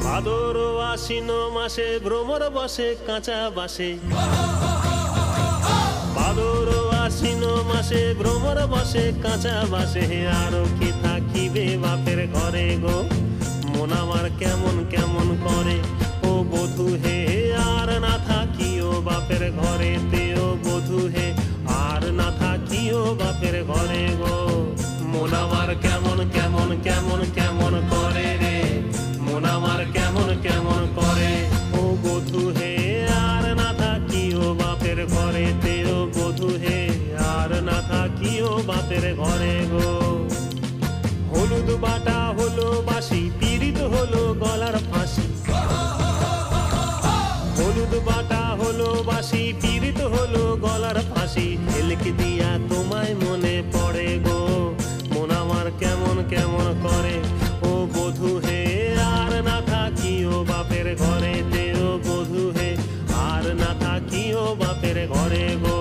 ভাদর আশ্বিন মাসে ভ্রমর বসে কাঁচা বাসে, ভাদর আশ্বিন মাসে ভ্রমর বসে কাঁচা বাসে। আরো কি থাকিবে বাপের ঘরে গো, মন আমার কেমন কেমন করে ও বধূ হে। আর না থাকিও বাপের ঘরে তে ও বধূ হে, আর না থাকিও বাপের ঘরে গো। মন আমার কেমন কেমন কেমন কেমন করে রে, মন আমার কেমন কেমন করে ও বধূ হে। আর না থাকিও বাপের ঘরে তে ও বধূ হে, আর না থাকিও বাপের ঘরে গো। হলুদ বাটা হলো বাসি, পীড়িত হলো গলার ফাঁসি। হলুদ বাটা হলো বাসি, পীড়িত হলো গলার ফাঁসি। হেলকে দিয়া তোমায় মনে পড়ে গো, মন আমার কেমন কেমন করে ও বধূ হে। আর না থাকিও বাপের ঘরে তে ও বধূ হে, আর না থাকিও বাপের ঘরে গো।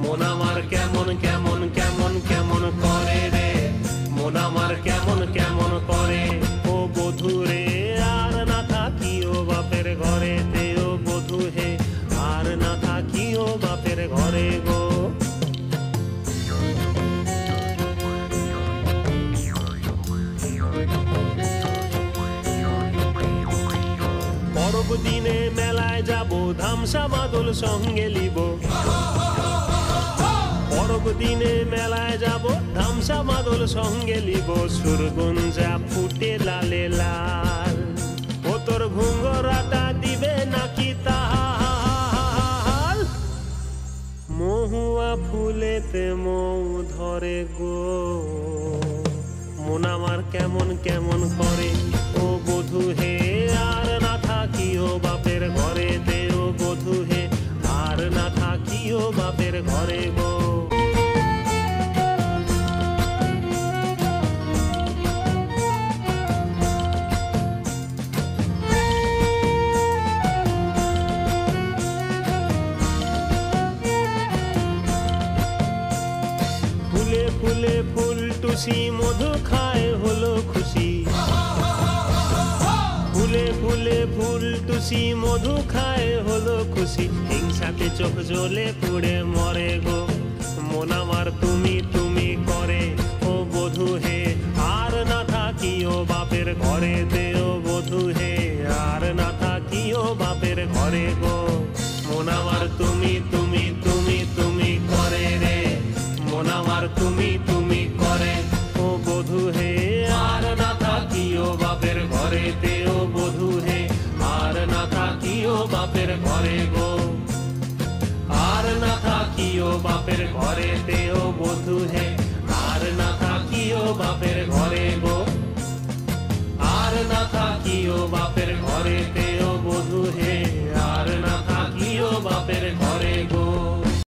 মন আমার কেমন কেমন কেমন কেমন করে রে, মন আমার কেমন কেমন করে ও বধূ রে। আর না থাকিও বাপের ঘরে তে ও বধূ হে, আর না থাকিও বাপের ঘরে গো। পরব দিনে মেলায় যাব, ধামসা বাদল সঙ্গে লিব। পরব দিনে মেলায় যাব, ধামসা বাদল সঙ্গে লিব। সুরগুঞ্জা ফুটে লালে লাল, ও তোর ঘুঙ্গরাটা দিবে নাকি তাল। মহুয়া ফুলেতে মৌ ধরে গো, মন আমার কেমন কেমন করে ও বধূ হে। আর না থাকিও বাপের ঘরে তে ও বধূ হে, আর না থাকিও বাপের ঘরে গো। ফুলে ফুলে ফুল টুসি মধু খায় হলো খুশি। ফুলে ফুলে ফুল টুসি মধু খায় হলো খুশি। হিংসাতে চোখ জ্বলে পুড়ে মরে গো, মন আমার তুমি তুমি করে ও বধূ হে। আর না থাকিও বাপের ঘরে তে ও বধূ হে, আর না থাকিও বাপের ঘরে গো। মন আমার তুমি তুমি তুমি তুমি করে রে, মন আমার তুমি তুমি করে ও বধূ হে। আর না থাকিও বাপের ঘরে তে ও বধূ হে, আর না থাকিও বাপের ঘরে গো। আর না থাকিও বাপের ঘরে তে